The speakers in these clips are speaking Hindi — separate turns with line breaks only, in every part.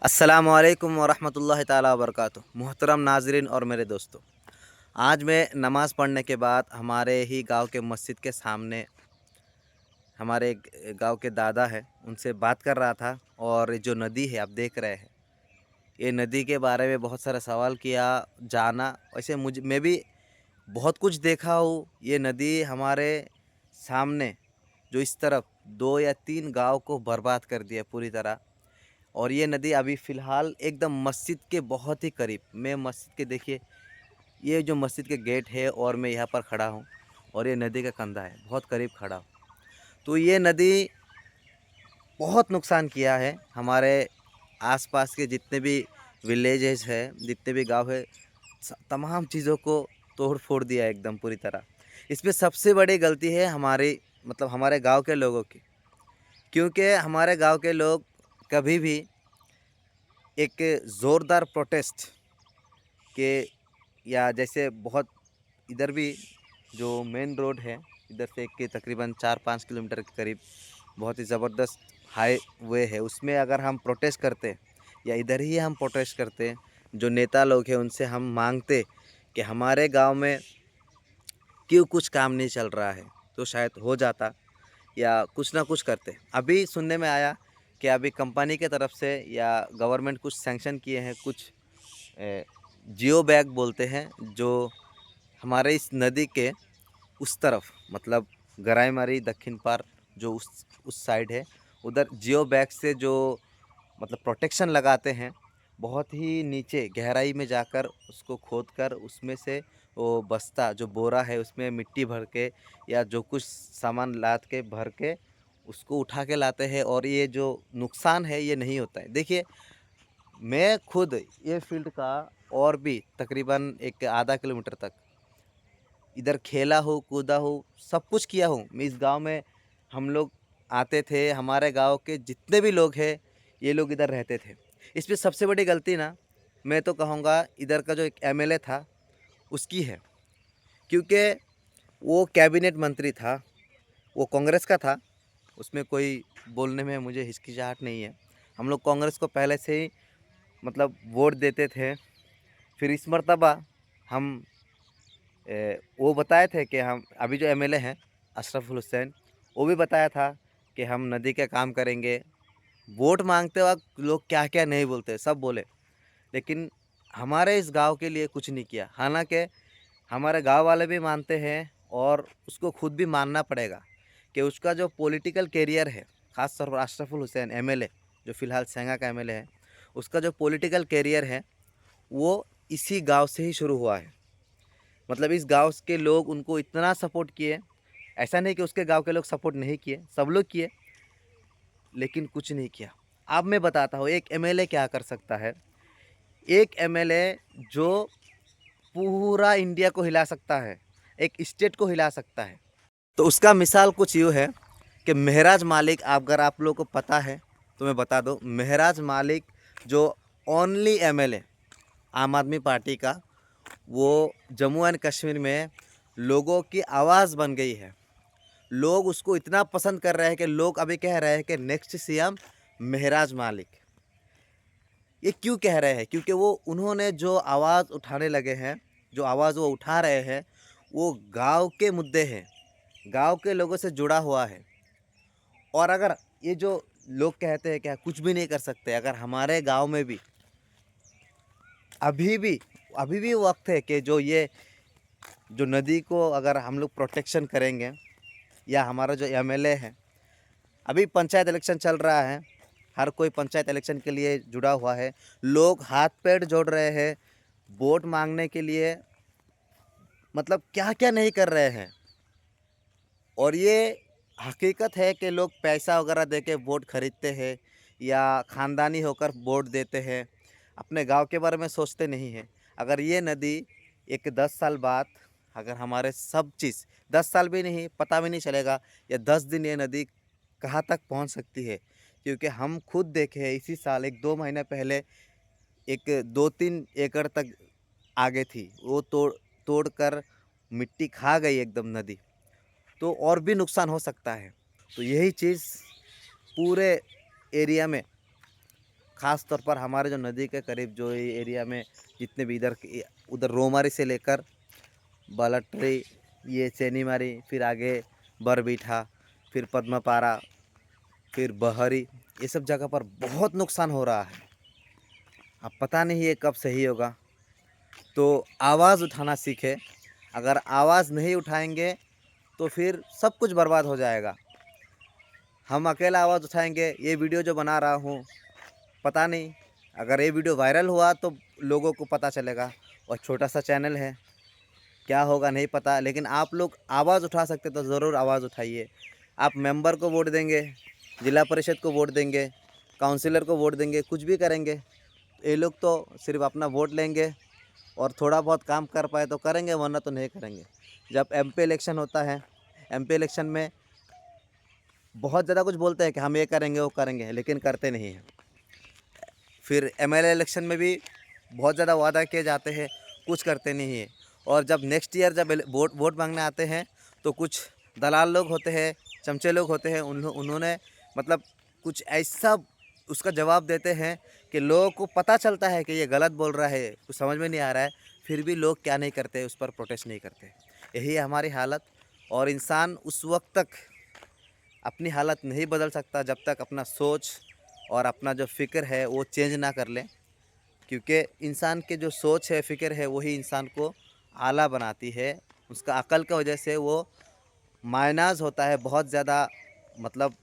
अस्सलामुअलैकुम वरहमतुल्लाहि ताला वबरकातुहू। मोहतरम नाजरीन और मेरे दोस्तों, आज मैं नमाज़ पढ़ने के बाद हमारे ही गांव के मस्जिद के सामने हमारे गांव के दादा हैं, उनसे बात कर रहा था। और जो नदी है आप देख रहे हैं, ये नदी के बारे में बहुत सारा सवाल किया, जाना। वैसे मैं भी बहुत कुछ देखा हूँ। ये नदी हमारे सामने जो इस तरफ 2 या 3 गांव को बर्बाद कर दिया पूरी तरह। और ये नदी अभी फ़िलहाल एकदम मस्जिद के बहुत ही करीब, मैं मस्जिद के देखिए, ये जो मस्जिद के गेट है और मैं यहाँ पर खड़ा हूँ और ये नदी का कंधा है, बहुत करीब खड़ा हूँ। तो ये नदी बहुत नुकसान किया है हमारे आसपास के जितने भी विलेजेस है, जितने भी गांव है, तमाम चीज़ों को तोड़ फोड़ दिया है एकदम पूरी तरह। इसमें सबसे बड़ी गलती है हमारी, मतलब हमारे गांव के लोगों की। क्योंकि हमारे गांव के लोग कभी भी एक ज़ोरदार प्रोटेस्ट के, या जैसे बहुत इधर भी जो मेन रोड है, इधर से के तकरीबन 4-5 किलोमीटर के करीब बहुत ही ज़बरदस्त हाईवे है, उसमें अगर हम प्रोटेस्ट करते या इधर ही हम प्रोटेस्ट करते, जो नेता लोग हैं उनसे हम मांगते कि हमारे गांव में क्यों कुछ काम नहीं चल रहा है, तो शायद हो जाता या कुछ ना कुछ करते। अभी सुनने में आया कि अभी कंपनी के तरफ से या गवर्नमेंट कुछ सैंक्शन किए हैं, कुछ जियो बैग बोलते हैं, जो हमारे इस नदी के उस तरफ, मतलब गराईमारी दक्षिण पार जो उस साइड है, उधर जियो बैग से जो मतलब प्रोटेक्शन लगाते हैं, बहुत ही नीचे गहराई में जाकर उसको खोद कर उसमें से वो बस्ता जो बोरा है उसमें मिट्टी भर के या जो कुछ सामान लाद के भर के उसको उठा के लाते हैं, और ये जो नुकसान है ये नहीं होता है। देखिए, मैं खुद ये फील्ड का और भी तकरीबन एक आधा किलोमीटर तक इधर खेला हूँ, कूदा हूँ, सब कुछ किया हूँ। मैं इस गांव में, हम लोग आते थे, हमारे गांव के जितने भी लोग हैं ये लोग इधर रहते थे। इसमें सबसे बड़ी गलती ना, मैं तो कहूँगा इधर का जो एक एमएलए था उसकी है। क्योंकि वो कैबिनेट मंत्री था, वो कांग्रेस का था, उसमें कोई बोलने में मुझे हिचकिचाहट नहीं है। हम लोग कांग्रेस को पहले से ही मतलब वोट देते थे। फिर इस मर्तबा हम वो बताए थे कि हम अभी जो एमएलए हैं अशरफुल हुसैन, वो भी बताया था कि हम नदी का काम करेंगे। वोट मांगते वक्त लोग क्या क्या नहीं बोलते, सब बोले, लेकिन हमारे इस गांव के लिए कुछ नहीं किया। हालांकि हमारे गांव वाले भी मानते हैं और उसको खुद भी मानना पड़ेगा कि उसका जो पॉलिटिकल कैरियर है, ख़ास तौर पर अशरफुल हुसैन एमएलए जो फ़िलहाल सेंगा का एमएलए है, उसका जो पॉलिटिकल कैरियर है वो इसी गांव से ही शुरू हुआ है। मतलब इस गांव के लोग उनको इतना सपोर्ट किए, ऐसा नहीं कि उसके गांव के लोग सपोर्ट नहीं किए, सब लोग किए, लेकिन कुछ नहीं किया। अब मैं बताता हूँ एक एमएलए क्या कर सकता है। एक एमएलए जो पूरा इंडिया को हिला सकता है, एक स्टेट को हिला सकता है। तो उसका मिसाल कुछ यूँ है कि महराज मालिक, अगर आप लोगों को पता है तो मैं बता दूँ, महराज मालिक जो ओनली एमएलए आम आदमी पार्टी का, वो जम्मू एंड कश्मीर में लोगों की आवाज़ बन गई है। लोग उसको इतना पसंद कर रहे हैं कि लोग अभी कह रहे हैं कि नेक्स्ट सीएम महराज मालिक। ये क्यों कह रहे हैं? क्योंकि वो उन्होंने जो आवाज़ उठाने लगे हैं, जो आवाज़ वो उठा रहे हैं, वो गांव के मुद्दे हैं, गांव के लोगों से जुड़ा हुआ है। और अगर ये जो लोग कहते हैं कि कुछ भी नहीं कर सकते, अगर हमारे गांव में भी अभी भी अभी भी वक्त है कि जो नदी को अगर हम लोग प्रोटेक्शन करेंगे, या हमारा जो एमएलए है, अभी पंचायत इलेक्शन चल रहा है, हर कोई पंचायत इलेक्शन के लिए जुड़ा हुआ है, लोग हाथ पैर जोड़ रहे हैं वोट मांगने के लिए, मतलब क्या क्या नहीं कर रहे हैं। और ये हकीकत है कि लोग पैसा वगैरह दे के वोट खरीदते हैं या ख़ानदानी होकर वोट देते हैं, अपने गांव के बारे में सोचते नहीं हैं। अगर ये नदी एक 10 साल बाद, अगर हमारे सब चीज़, 10 साल भी नहीं, पता भी नहीं चलेगा, या 10 दिन ये नदी कहाँ तक पहुंच सकती है। क्योंकि हम खुद देखे हैं, इसी साल 1-2 महीने पहले एक 2-3 एकड़ तक आगे थी, वो तोड़ कर मिट्टी खा गई एकदम नदी। तो और भी नुकसान हो सकता है। तो यही चीज़ पूरे एरिया में, ख़ास तौर पर हमारे जो नदी के करीब जो ये एरिया में जितने भी उधर रोमारी से लेकर बलट्री, ये चेनीमारी, फिर आगे बरबीठा, फिर पद्मपारा, फिर बहरी, ये सब जगह पर बहुत नुकसान हो रहा है। अब पता नहीं ये कब सही होगा। तो आवाज़ उठाना सीखे। अगर आवाज़ नहीं उठाएंगे तो फिर सब कुछ बर्बाद हो जाएगा। हम अकेला आवाज़ उठाएंगे। ये वीडियो जो बना रहा हूँ, पता नहीं अगर ये वीडियो वायरल हुआ तो लोगों को पता चलेगा, और छोटा सा चैनल है, क्या होगा नहीं पता। लेकिन आप लोग आवाज़ उठा सकते तो ज़रूर आवाज़ उठाइए। आप मेंबर को वोट देंगे, जिला परिषद को वोट देंगे, काउंसिलर को वोट देंगे, कुछ भी करेंगे, ये लोग तो सिर्फ अपना वोट लेंगे और थोड़ा बहुत काम कर पाए तो करेंगे, वरना तो नहीं करेंगे। जब एमपी इलेक्शन होता है, एमपी इलेक्शन में बहुत ज़्यादा कुछ बोलते हैं कि हम ये करेंगे वो करेंगे, लेकिन करते नहीं हैं। फिर एमएलए इलेक्शन में भी बहुत ज़्यादा वादा किए जाते हैं, कुछ करते नहीं हैं। और जब नेक्स्ट ईयर जब वोट मांगने आते हैं तो कुछ दलाल लोग होते हैं, चमचे लोग होते हैं, उन्होंने मतलब कुछ ऐसा उसका जवाब देते हैं कि लोगों को पता चलता है कि ये गलत बोल रहा है, कुछ समझ में नहीं आ रहा है, फिर भी लोग क्या नहीं करते, उस पर प्रोटेस्ट नहीं करते। यही है हमारी हालत। और इंसान उस वक्त तक अपनी हालत नहीं बदल सकता जब तक अपना सोच और अपना जो फ़िक्र है वो चेंज ना कर ले। क्योंकि इंसान के जो सोच है, फ़िक्र है, वही इंसान को आला बनाती है। उसका अकल की वजह से वो मायनाज़ होता है बहुत ज़्यादा, मतलब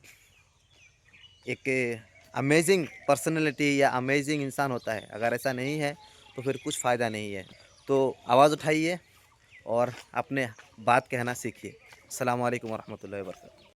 एक अमेजिंग पर्सनैलिटी या अमेजिंग इंसान होता है। अगर ऐसा नहीं है तो फिर कुछ फ़ायदा नहीं है। तो आवाज़ उठाइए और अपने बात कहना सीखिए। अस्सलामु अलैकुम वरहमतुल्लाहि वबरकातुहू।